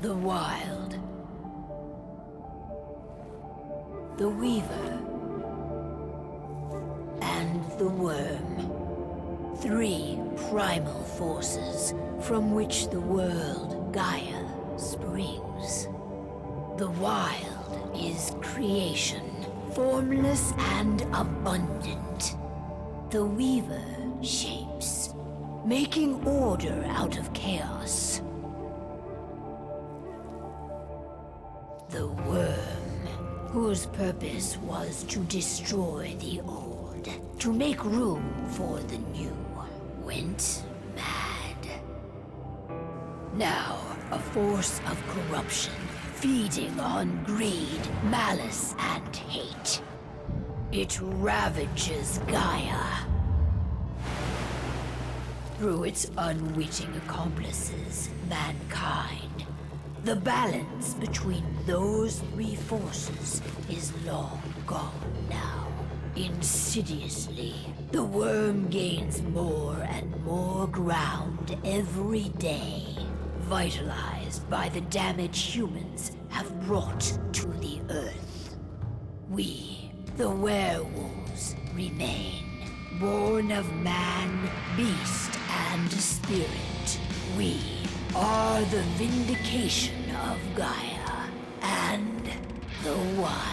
The Wild. The Weaver. And the Worm. 3 primal forces from which the world, Gaia, springs. The Wild is creation, formless and abundant. The Weaver shapes, making order out of chaos. The Worm, whose purpose was to destroy the old, to make room for the new, went mad. Now, a force of corruption, feeding on greed, malice, and hate. It ravages Gaia. Through its unwitting accomplices, mankind. The balance between those 3 forces is long gone now. Insidiously, the worm gains more and more ground every day, vitalized by the damage humans have brought to the Earth. We, the werewolves, remain, born of man, beast, and spirit. We are the vindication of Gaia and the Wild.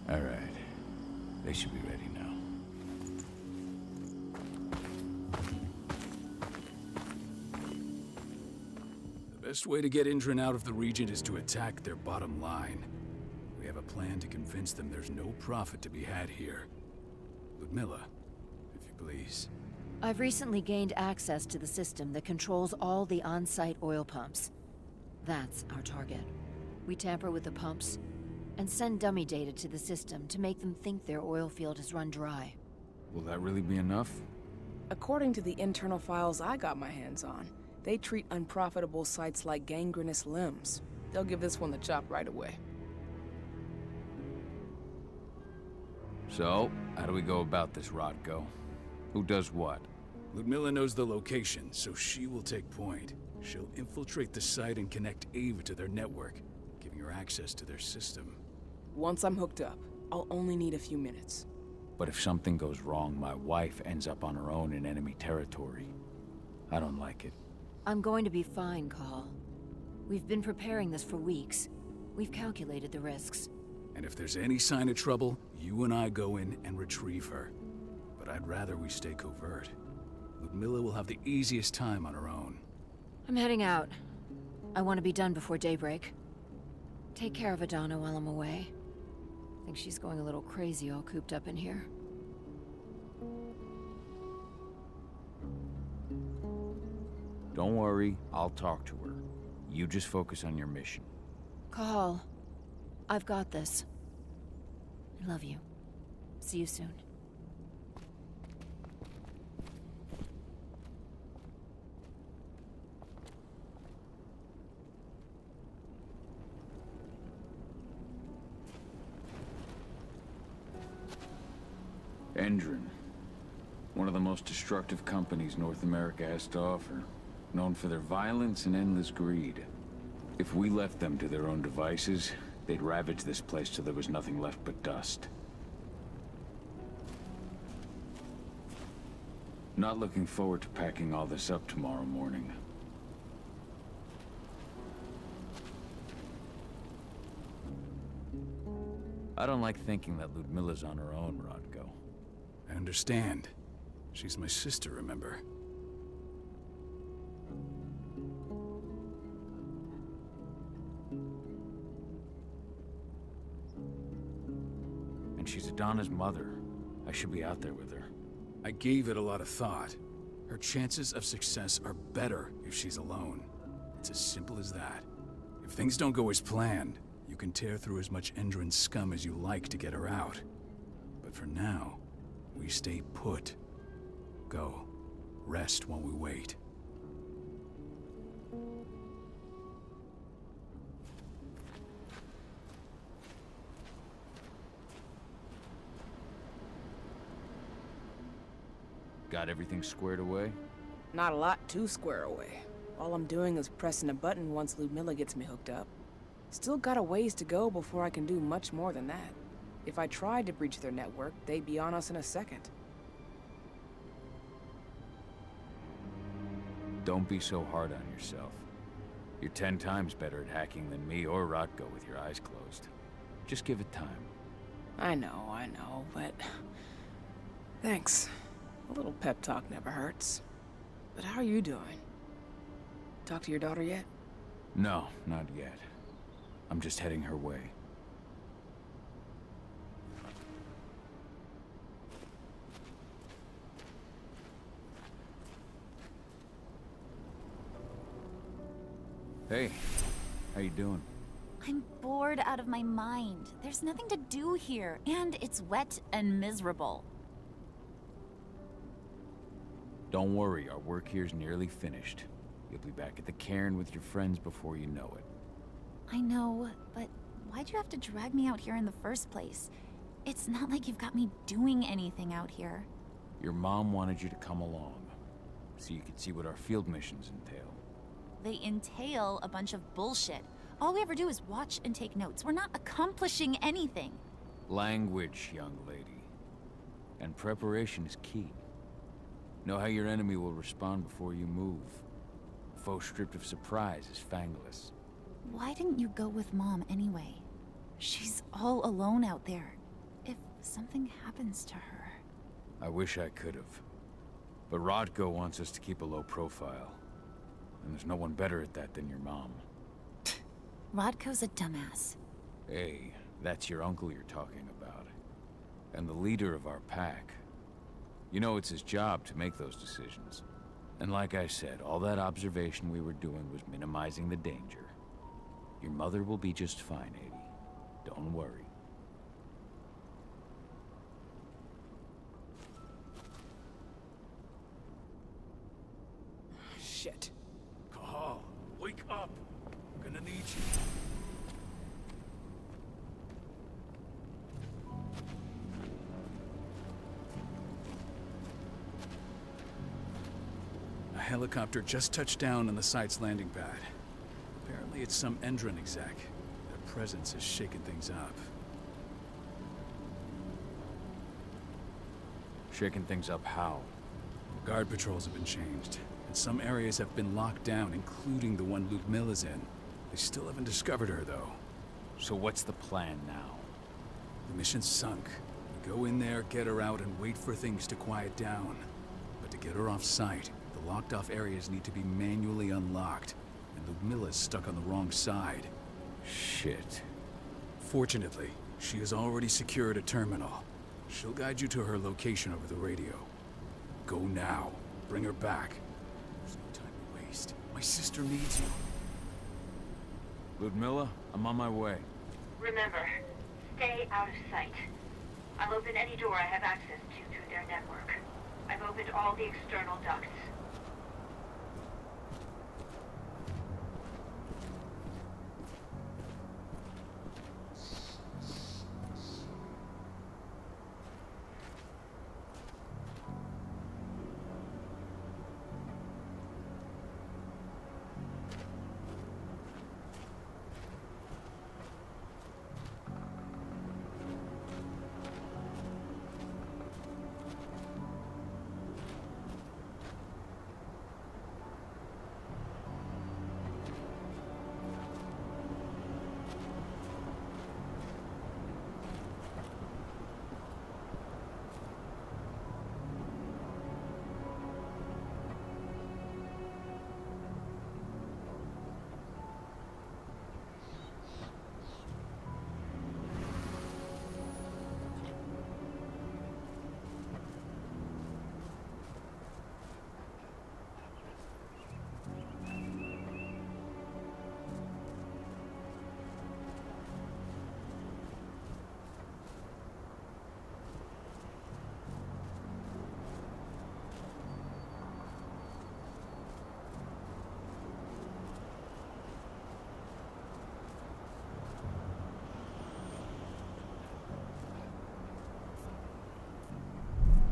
All right. They should be ready now. The best way to get Indran out of the region is to attack their bottom line. We have a plan to convince them there's no profit to be had here. Ludmilla, if you please. I've recently gained access to the system that controls all the on-site oil pumps. That's our target. We tamper with the pumps and send dummy data to the system to make them think their oil field has run dry. Will that really be enough? According to the internal files I got my hands on, they treat unprofitable sites like gangrenous limbs. They'll give this one the chop right away. So, how do we go about this, Rodko? Who does what? Ludmilla knows the location, so she will take point. She'll infiltrate the site and connect Ava to their network, giving her access to their system. Once I'm hooked up, I'll only need a few minutes. But if something goes wrong, my wife ends up on her own in enemy territory. I don't like it. I'm going to be fine, Call. We've been preparing this for weeks. We've calculated the risks. And if there's any sign of trouble, you and I go in and retrieve her. But I'd rather we stay covert. Ludmilla will have the easiest time on her own. I'm heading out. I want to be done before daybreak. Take care of Adana while I'm away. I think she's going a little crazy all cooped up in here. Don't worry, I'll talk to her. You just focus on your mission. Call. I've got this. I love you. See you soon. Endron. One of the most destructive companies North America has to offer. Known for their violence and endless greed. If we left them to their own devices, they'd ravage this place till there was nothing left but dust. Not looking forward to packing all this up tomorrow morning. I don't like thinking that Ludmilla's on her own, Rodko. I understand. She's my sister, remember? And she's Adana's mother. I should be out there with her. I gave it a lot of thought. Her chances of success are better if she's alone. It's as simple as that. If things don't go as planned, you can tear through as much Endron scum as you like to get her out. But for now, we stay put. Go. Rest while we wait. Got everything squared away? Not a lot to square away. All I'm doing is pressing a button once Ludmilla gets me hooked up. Still got a ways to go before I can do much more than that. If I tried to breach their network, they'd be on us in a second. Don't be so hard on yourself. You're 10 times better at hacking than me or Rotko with your eyes closed. Just give it time. I know, but... Thanks. A little pep talk never hurts. But how are you doing? Talk to your daughter yet? No, not yet. I'm just heading her way. Hey, how you doing? I'm bored out of my mind. There's nothing to do here, and it's wet and miserable. Don't worry, our work here's nearly finished. You'll be back at the cairn with your friends before you know it. I know, but why'd you have to drag me out here in the first place? It's not like you've got me doing anything out here. Your mom wanted you to come along, so you could see what our field missions entail. They entail a bunch of bullshit. All we ever do is watch and take notes. We're not accomplishing anything. Language, young lady. And preparation is key. Know how your enemy will respond before you move. A faux stripped of surprise is fangless. Why didn't you go with Mom anyway? She's all alone out there. If something happens to her... I wish I could have. But Rodko wants us to keep a low profile. And there's no one better at that than your mom. Rodko's a dumbass. Hey, that's your uncle you're talking about. And the leader of our pack. You know it's his job to make those decisions. And like I said, all that observation we were doing was minimizing the danger. Your mother will be just fine, Adie. Don't worry. Shit. Cahal, wake up! I'm gonna need you. A helicopter just touched down on the site's landing pad. Apparently it's some Endron exec. Their presence is shaking things up. Shaking things up how? Guard patrols have been changed, and some areas have been locked down, including the one Ludmilla's in. They still haven't discovered her, though. So what's the plan now? The mission's sunk. We go in there, get her out, and wait for things to quiet down. But to get her off-site, the locked-off areas need to be manually unlocked, and Ludmilla's stuck on the wrong side. Shit. Fortunately, she has already secured a terminal. She'll guide you to her location over the radio. Go now. Bring her back. There's no time to waste. My sister needs you. Ludmilla, I'm on my way. Remember, stay out of sight. I'll open any door I have access to through their network. I've opened all the external ducts.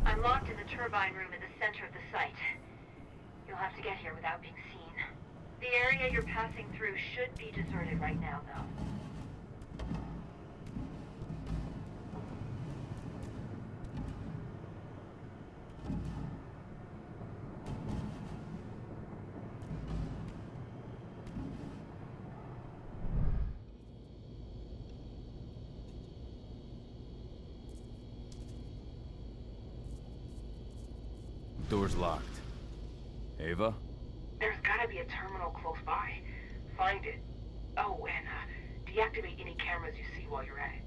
I'm locked in the turbine room in the center of the site. You'll have to get here without being seen. The area you're passing through should be deserted right now, though. Door's locked. Ava? There's gotta be a terminal close by. Find it. Oh, and deactivate any cameras you see while you're at it.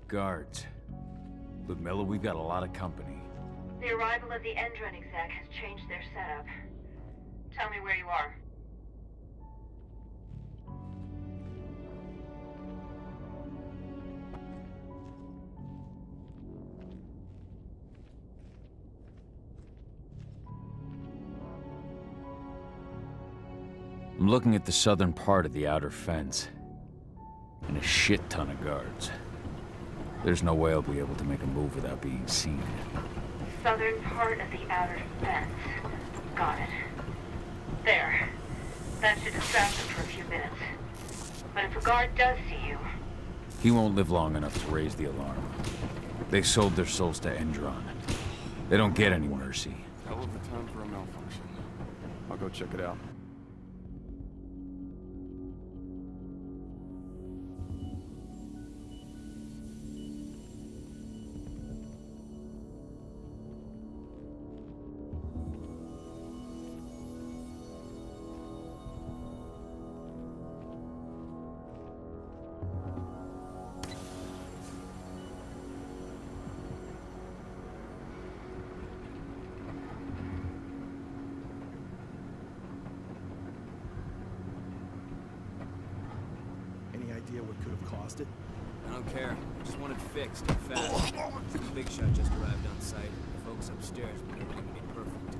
Guards. Ludmilla, we've got a lot of company. The arrival of the Endron exec has changed their setup. Tell me where you are. I'm looking at the southern part of the outer fence. And a shit ton of guards. There's no way I'll be able to make a move without being seen. Southern part of the outer fence. Got it. There. That should distract them for a few minutes. But if a guard does see you... He won't live long enough to raise the alarm. They sold their souls to Endron. They don't get any mercy. Hell of a time for a malfunction. I'll go check it out. Idea what could have caused it? I don't care. I just want it fixed and fast. The big shot just arrived on site. The folks upstairs want everything to be perfect.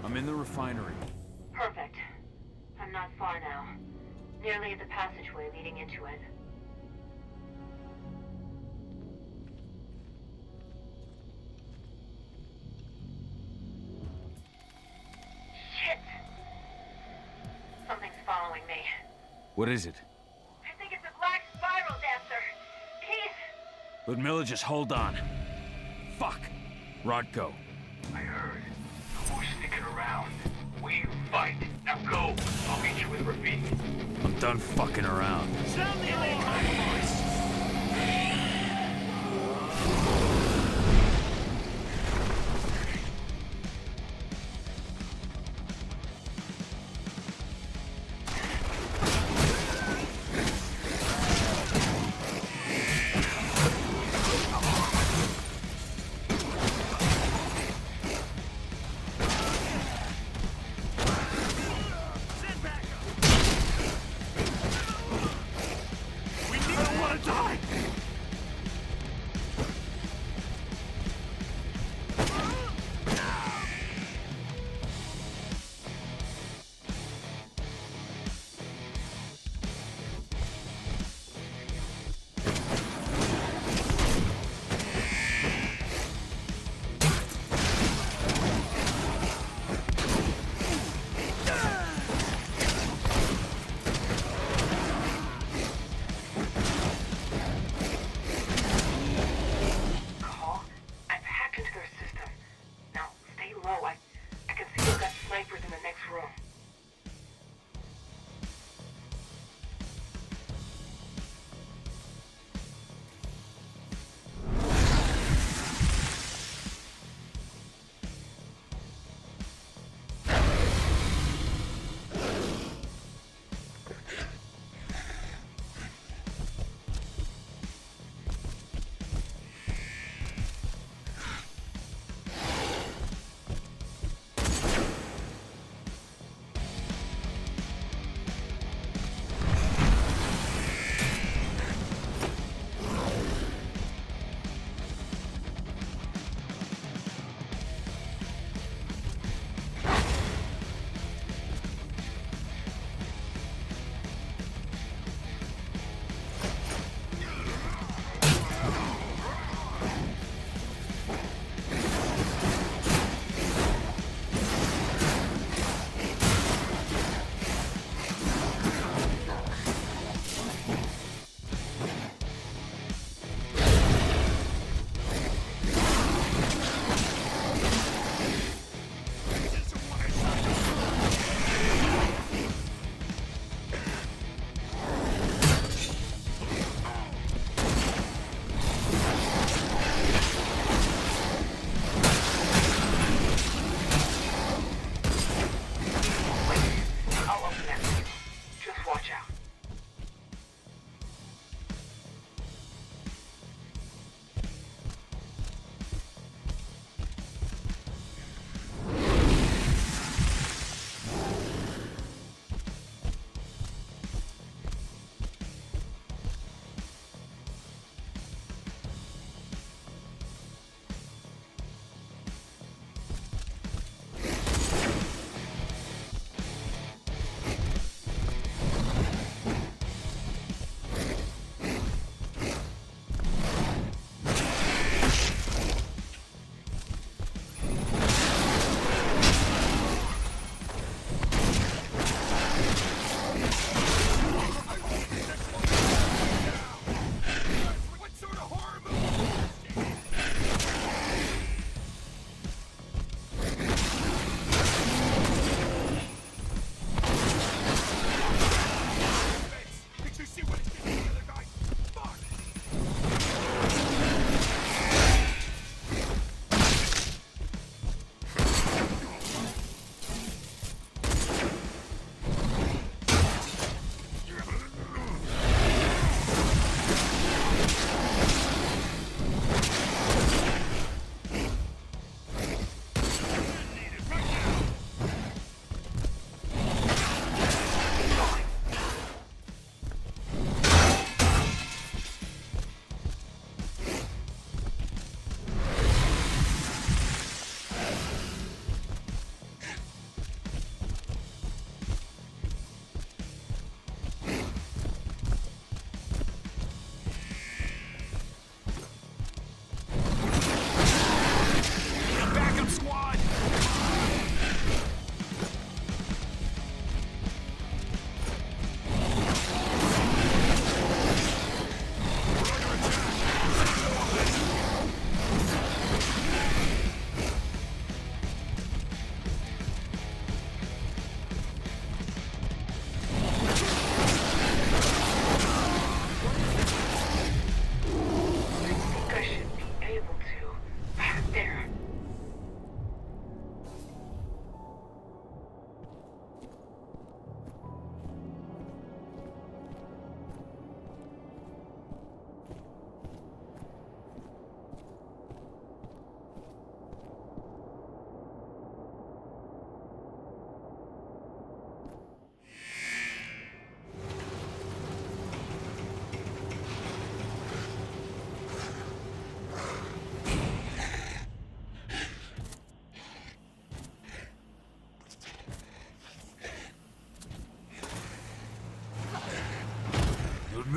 I'm in the refinery. Perfect. I'm not far now. Nearly at the passageway leading into it. Shit! Something's following me. What is it? I think it's a black spiral dancer. Keith! Ludmilla, just hold on. Fuck! Rodko. I heard. Who's sticking around? We fight. Now go. I'll meet you with Rafik. I'm done fucking around. Sound the alarm, boys!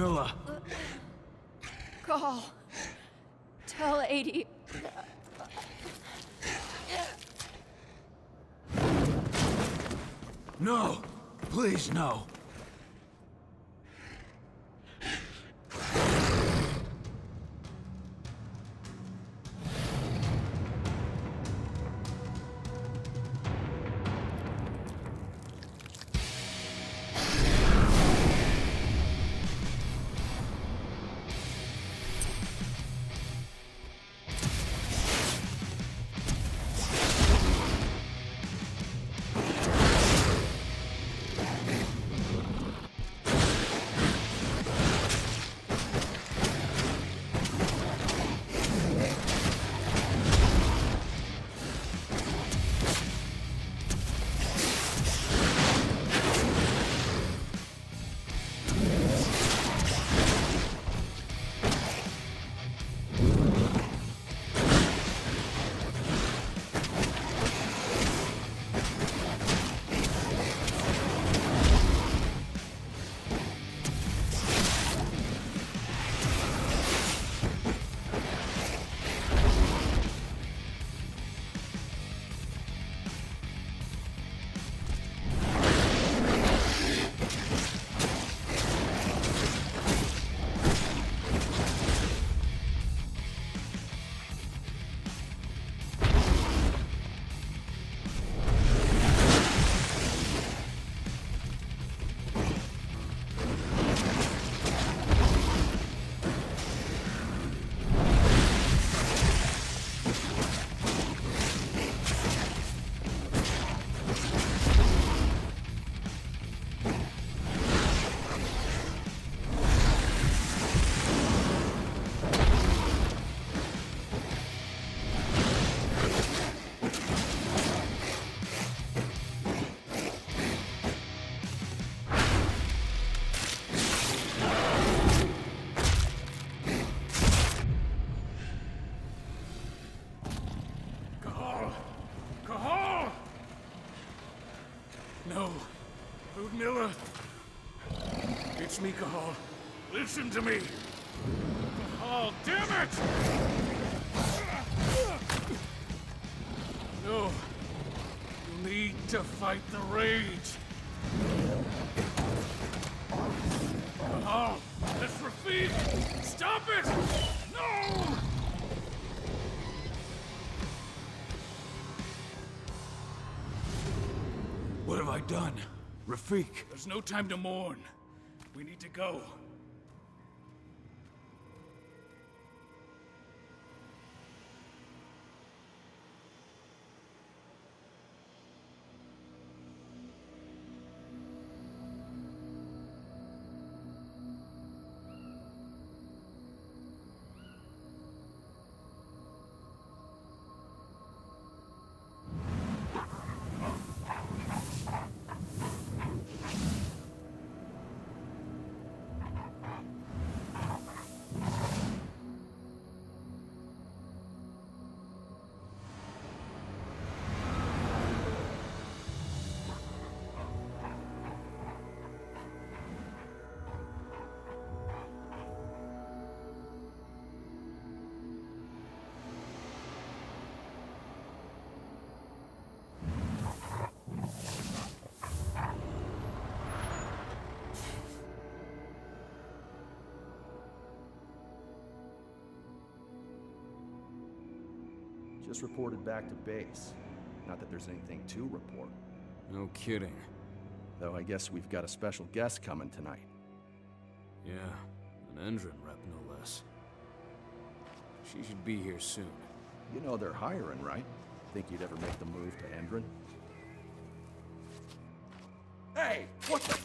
Miller! Call. Tell 80. No! Please, no! No. Ludmilla. It's me, Cahal. Listen to me. Cahal, damn it! No. You need to fight the rage. Cahal, that's Rafik! Stop it! No! What have I done? Rafik, there's no time to mourn. We need to go. Just reported back to base. Not that there's anything to report. No kidding. Though I guess we've got a special guest coming tonight. Yeah, an Endron rep, no less. She should be here soon. You know they're hiring, right? Think you'd ever make the move to Endron? Hey! What the...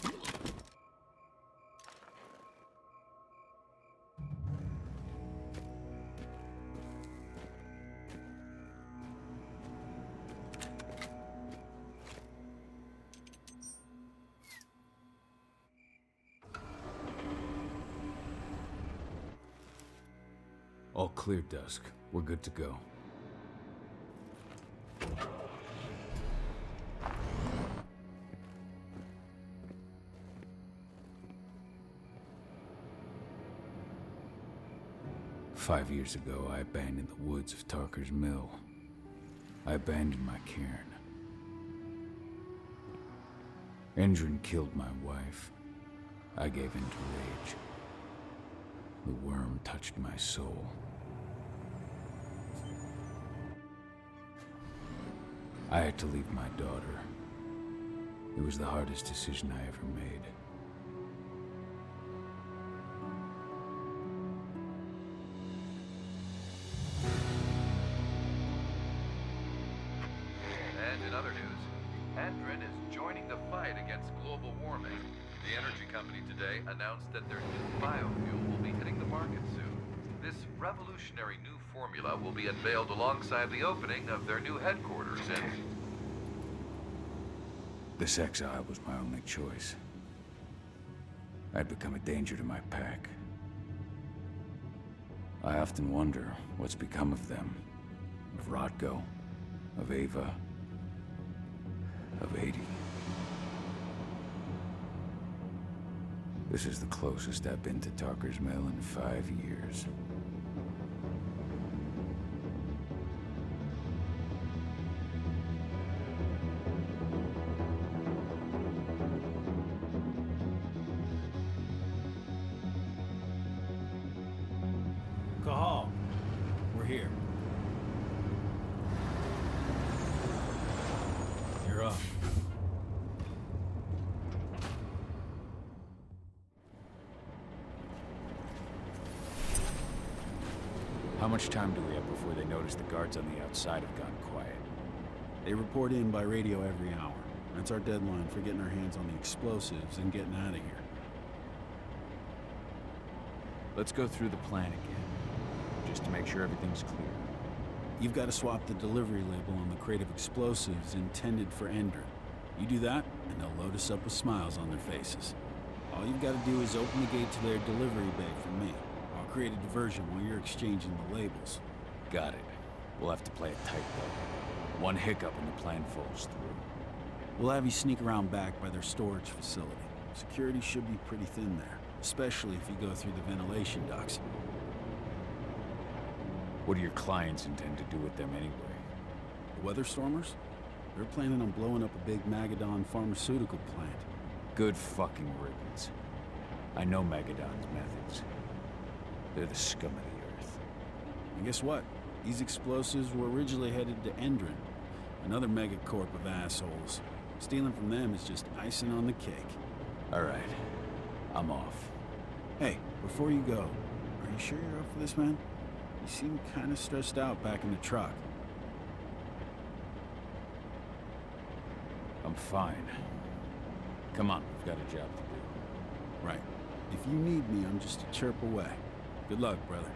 All clear, Dusk. We're good to go. 5 years ago, I abandoned the woods of Tarker's Mill. I abandoned my cairn. Endrin killed my wife. I gave in to rage. The worm touched my soul. I had to leave my daughter. It was the hardest decision I ever made. And in other news, Endrin is joining the fight against global warming. The energy company today announced that their new biofuel will be hitting the market soon. This revolutionary new formula will be unveiled alongside the opening of their new headquarters in... This exile was my only choice. I'd become a danger to my pack. I often wonder what's become of them. Of Rodko, of Ava, of 80. This is the closest I've been to Tarker's Mill in 5 years. Cahal, we're here. You're up. How much time do we have before they notice the guards on the outside have gone quiet? They report in by radio every hour. That's our deadline for getting our hands on the explosives and getting out of here. Let's go through the plan again, just to make sure everything's clear. You've got to swap the delivery label on the crate of explosives intended for Endrin. You do that, and they'll load us up with smiles on their faces. All you've got to do is open the gate to their delivery bay for me. I'll create a diversion while you're exchanging the labels. Got it. We'll have to play it tight, though. One hiccup and the plan falls through. We'll have you sneak around back by their storage facility. Security should be pretty thin there, especially if you go through the ventilation ducts. What do your clients intend to do with them anyway? The Weatherstormers? They're planning on blowing up a big Magadon pharmaceutical plant. Good fucking riddance. I know Magadon's methods. They're the scum of the earth. And guess what? These explosives were originally headed to Endrin, another megacorp of assholes. Stealing from them is just icing on the cake. All right. I'm off. Hey, before you go, are you sure you're up for this, man? You seem kind of stressed out back in the truck. I'm fine. Come on, we've got a job to do. Right. If you need me, I'm just a chirp away. Good luck, brother.